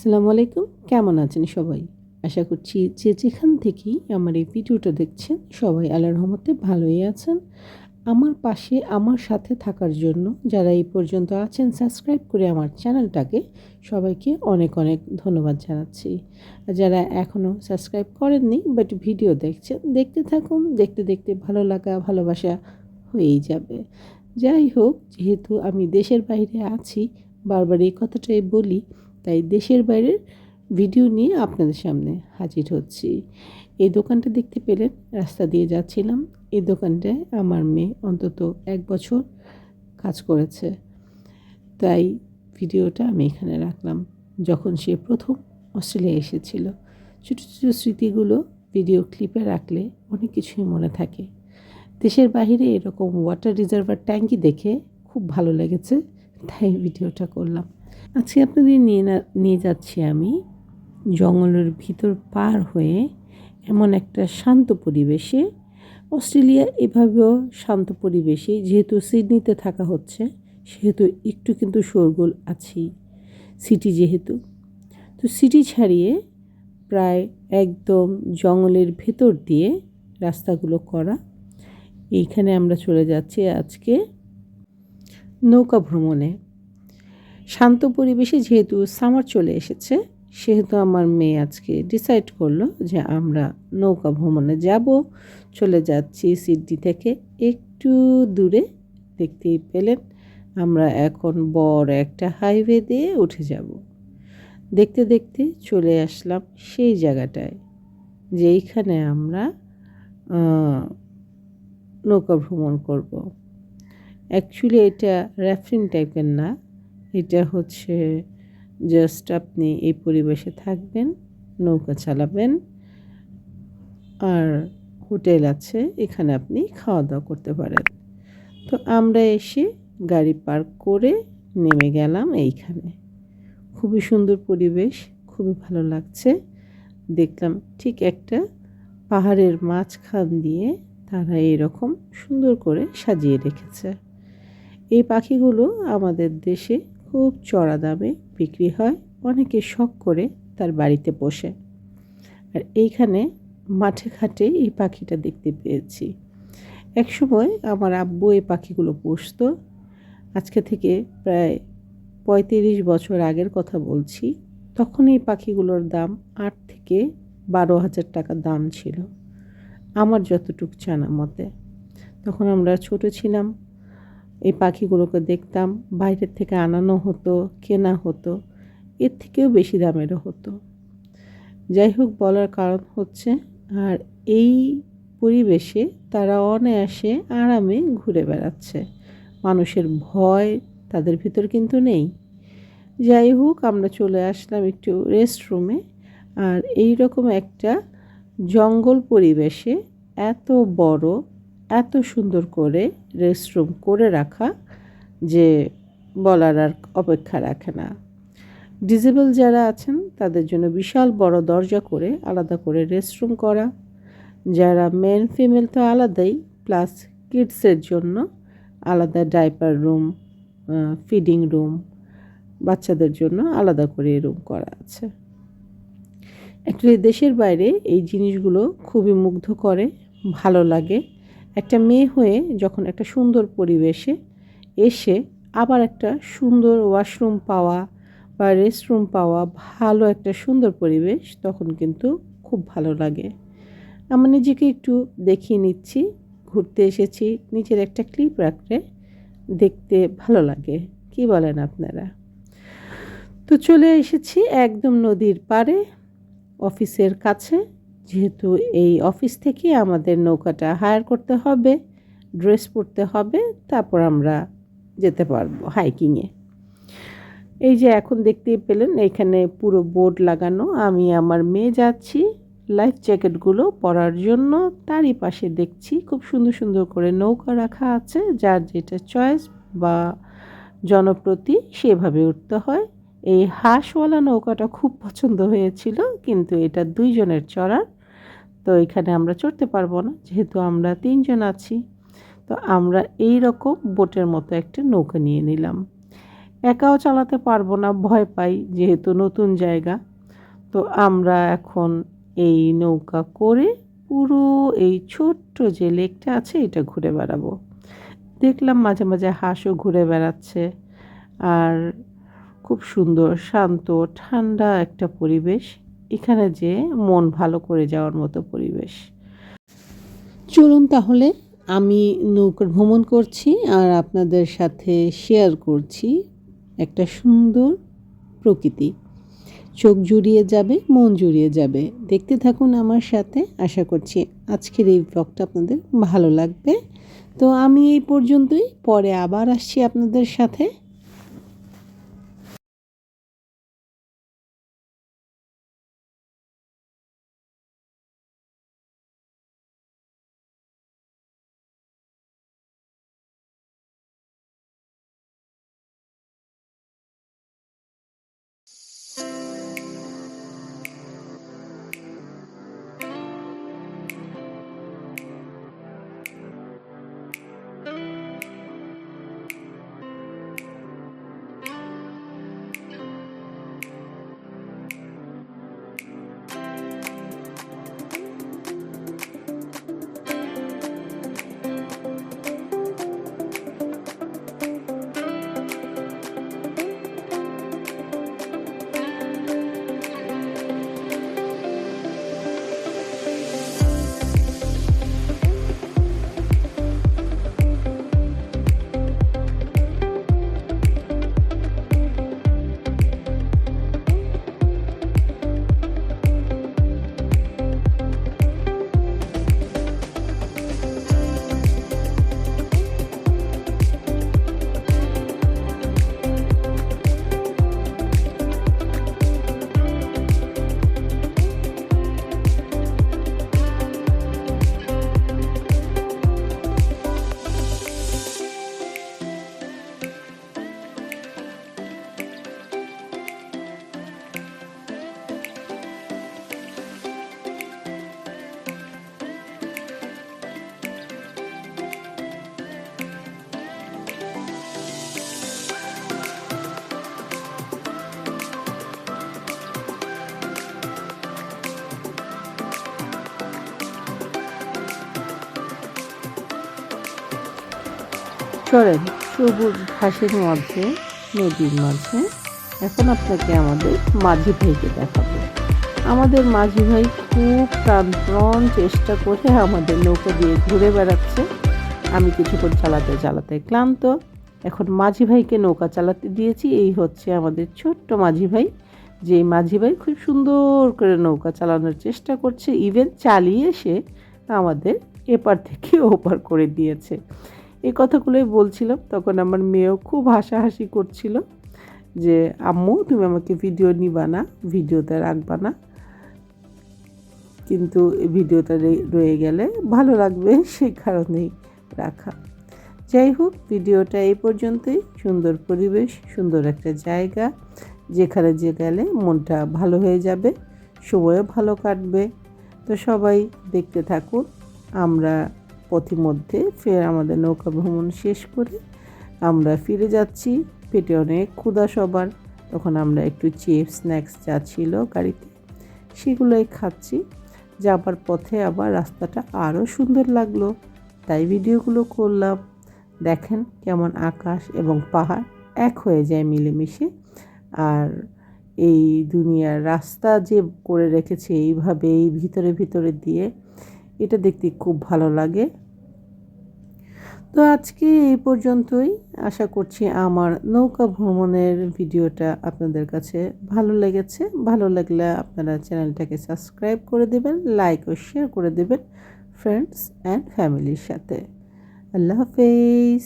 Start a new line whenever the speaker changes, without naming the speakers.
আসসালামু আলাইকুম, কেমন আছেন সবাই? আশা করছি যে যেখান থেকেই আমার এই ভিডিওটা দেখছেন সবাই আল্লাহর রহমতে ভালোই আছেন। আমার পাশে আমার সাথে থাকার জন্য যারা এই পর্যন্ত আছেন সাবস্ক্রাইব করে আমার চ্যানেলটাকে সবাইকে অনেক অনেক ধন্যবাদ জানাচ্ছি। আর যারা এখনও সাবস্ক্রাইব করেননি বাট ভিডিও দেখছেন, দেখতে থাকুন, দেখতে দেখতে ভালো লাগা ভালোবাসা হয়েই যাবে। যাই হোক, যেহেতু আমি দেশের বাইরে আছি, বারবার এই কথাটাই বলি, তাই দেশের বাইরের ভিডিও নিয়ে আপনাদের সামনে হাজির হচ্ছি। এই দোকানটা দেখতে পেলেন, রাস্তা দিয়ে যাচ্ছিলাম। এই দোকানটায় আমার মেয়ে অন্তত 1 বছর কাজ করেছে, তাই ভিডিওটা আমি এখানে রাখলাম। যখন সে প্রথম অস্ট্রেলিয়া এসেছিল, ছোটো ছোটো স্মৃতিগুলো ভিডিও ক্লিপে রাখলে অনেক কিছুই মনে থাকে। দেশের বাইরে এরকম ওয়াটার রিজার্ভার ট্যাঙ্কি দেখে খুব ভালো লেগেছে, তাই ভিডিওটা করলাম। আজকে আপনাদের নিয়ে যাচ্ছি আমি জঙ্গলের ভিতর পার হয়ে এমন একটা শান্ত পরিবেশে। অস্ট্রেলিয়া এভাবেও শান্ত পরিবেশে, যেহেতু সিডনিতে থাকা হচ্ছে সেহেতু একটু কিন্তু শোরগোল আছেই, সিটি যেহেতু। তো সিটি ছাড়িয়ে প্রায় একদম জঙ্গলের ভেতর দিয়ে রাস্তাগুলো করা। এইখানে আমরা চলে যাচ্ছি আজকে নৌকা ভ্রমণে। শান্ত পরিবেশে যেহেতু সামার চলে এসেছে, সেহেতু আমার মেয়ে আজকে ডিসাইড করলো যে আমরা নৌকা ভ্রমণে যাব। চলে যাচ্ছি সিডনি থেকে একটু দূরে। দেখতেই পেলেন, আমরা এখন বড় একটা হাইওয়ে দিয়ে উঠে যাব। দেখতে দেখতে চলে আসলাম সেই জায়গাটায় যেইখানে আমরা নৌকা ভ্রমণ করব। অ্যাকচুয়ালি এটা র্যাফটিং টাইপের না, এটা হচ্ছে জাস্ট আপনি এই পরিবেশে থাকবেন, নৌকা চালাবেন, আর হোটেল আছে, এখানে আপনি খাওয়া দাওয়া করতে পারেন। তো আমরা এসে গাড়ি পার্ক করে নেমে গেলাম এইখানে। খুবই সুন্দর পরিবেশ, খুবই ভালো লাগছে। দেখলাম ঠিক একটা পাহাড়ের মাঝখান দিয়ে তারা এরকম সুন্দর করে সাজিয়ে রেখেছে। এই পাখিগুলো আমাদের দেশে খুব চড়া দামে বিক্রি হয়, অনেকে শখ করে তার বাড়িতে পোষে। আর এইখানে মাঠে ঘাটে এই পাখিটা দেখতে পেয়েছি। একসময় আমার আব্বু এই পাখিগুলো পুষত। আজকে থেকে প্রায় 35 বছর আগের কথা বলছি। তখন এই পাখিগুলোর দাম 8 থেকে 12,000 টাকা দাম ছিল আমার যতটুকু জানা মতে। তখন আমরা ছোট ছিলাম, এই পাখিগুলোকে দেখতাম, বাইরের থেকে আনানো হতো, কেনা হতো, এর থেকেও বেশি দামেরও হতো। যাই হোক, বলার কারণ হচ্ছে, আর এই পরিবেশে তারা অনায়াসে আরামে ঘুরে বেড়াচ্ছে, মানুষের ভয় তাদের ভিতর কিন্তু নেই। যাই হোক, আমরা চলে আসলাম একটু রেস্ট রুমে। আর এই রকম একটা জঙ্গল পরিবেশে এত বড়, এত সুন্দর করে রেস্টরুম করে রাখা যে বলার আর অপেক্ষা রাখে না। ডিসেবল যারা আছেন তাদের জন্য বিশাল বড় দরজা করে আলাদা করে রেস্টরুম করা, যারা মেল ফিমেল তো আলাদাই, প্লাস কিডসের জন্য আলাদা ডাইপার রুম, ফিডিং রুম, বাচ্চাদের জন্য আলাদা করে রুম করা আছে। অ্যাকচুয়ালি দেশের বাইরে এই জিনিসগুলো খুবই মুগ্ধ করে, ভালো লাগে। একটা মেয়ে হয়ে যখন একটা সুন্দর পরিবেশে এসে আবার একটা সুন্দর ওয়াশরুম পাওয়া বা রেস্টরুম পাওয়া, ভালো একটা সুন্দর পরিবেশ, তখন কিন্তু খুব ভালো লাগে। আমি নিজেকে একটু দেখিয়ে নিচ্ছি, ঘুরতে এসেছি, নিজের একটা ক্লিপ রাখলে দেখতে ভালো লাগে। কি বলেন আপনারা? তো চলে এসেছি একদম নদীর পাড়ে, অফিসের কাছে। যেহেতু এই অফিস থেকে আমাদের নৌকাটা হায়ার করতে হবে, ড্রেস পরতে হবে, তারপর আমরা যেতে পারবো হাইকিংয়ে। এই যে এখন দেখতেই পেলেন, এখানে পুরো বোর্ড লাগানো। আমি আমার মেয়ে যাচ্ছি লাইফ জ্যাকেটগুলো পরার জন্য। তারই পাশে দেখছি খুব সুন্দর সুন্দর করে নৌকা রাখা আছে, যার যেটা চয়েস বা জনপ্রতি সেভাবে উঠতে হয়। এই হাঁসওয়ালা নৌকাটা খুব পছন্দ হয়েছিল, কিন্তু এটা 2 জনের চড়ার, তো এখানে আমরা চড়তে পারবো না, যেহেতু আমরা 3 জন আছি। তো আমরা এই রকম বোটের মতো একটা নৌকা নিয়ে নিলাম। একাও চালাতে পারবো না, ভয় পাই যেহেতু নতুন জায়গা। তো আমরা এখন এই নৌকা করে পুরো এই ছোট্ট যে লেকটা আছে এটা ঘুরে বেড়াবো। দেখলাম মাঝে মাঝে হাঁসও ঘুরে বেড়াচ্ছে। আর খুব সুন্দর শান্ত ঠান্ডা একটা পরিবেশ, এখানে যে মন ভালো করে যাওয়ার মতো পরিবেশ। চলুন তাহলে আমি নৌকা ভ্রমণ করছি আর আপনাদের সাথে শেয়ার করছি একটা সুন্দর প্রকৃতি। চোখ জুড়িয়ে যাবে, মন জুড়িয়ে যাবে। দেখতে থাকুন আমার সাথে। আশা করছি আজকের এই ব্লগটা আপনাদের ভালো লাগবে। তো আমি এই পর্যন্তই, পরে আবার আসছি আপনাদের সাথে। চলেন সবুজ ঘাসের মধ্যে, নদীর মাঝে এখন আপনাকে আমাদের মাঝি ভাইকে দেখাবো। আমাদের মাঝি ভাই খুব প্রাণপণ চেষ্টা করে আমাদের নৌকা দিয়ে ঘুরে বেড়াচ্ছে। আমি কিছুক্ষণ চালাতে চালাতে ক্লান্ত, এখন মাঝি ভাইকে নৌকা চালাতে দিয়েছি। এই হচ্ছে আমাদের ছোট্ট মাঝি ভাই, যে মাঝি ভাই খুব সুন্দর করে নৌকা চালানোর চেষ্টা করছে। ইভেন চালিয়ে সে আমাদের এপার থেকে ওপার করে দিয়েছে। এই কথাগুলোই বলছিলাম, তখন আমার মেয়েও খুব হাসাহাসি করছিল যে আম্মু তুমি আমাকে ভিডিও নিবা না, ভিডিওতে রাখবা না, কিন্তু ভিডিওটা রয়ে গেলে ভালো লাগবে সেই কারণেই রাখা। যাই হোক, ভিডিওটা এই পর্যন্তই। সুন্দর পরিবেশ, সুন্দর একটা জায়গা, যেখানে যে গেলে মনটা ভালো হয়ে যাবে, সময়ও ভালো কাটবে। তো সবাই দেখতে থাকুন। আমরা পথিমধ্যে ফের আমাদের নৌকা ভ্রমণ শেষ করে আমরা ফিরে যাচ্ছি। পেটে অনেক ক্ষুধা সবার, তখন আমরা একটু চিপস স্ন্যাক্স যা ছিল গাড়িতে সেগুলোই খাচ্ছি। যাবার পথে আবার রাস্তাটা আরও সুন্দর লাগলো, তাই ভিডিওগুলো করলাম। দেখেন কেমন আকাশ এবং পাহাড় এক হয়ে যায় মিলেমিশে। আর এই দুনিয়ার রাস্তা যে করে রেখেছে এইভাবে এই ভিতরে ভিতরে দিয়ে, এটা দেখতে খুব ভালো লাগে। তো আজকে এই পর্যন্তই। আশা করছি আমার নৌকা ভ্রমণের ভিডিওটা আপনাদের কাছে ভালো লেগেছে। ভালো লাগলে আপনারা চ্যানেলটাকে সাবস্ক্রাইব করে দেবেন, লাইক ও শেয়ার করে দেবেন ফ্রেন্ডস অ্যান্ড ফ্যামিলির সাথে। আল্লাহ হাফেজ।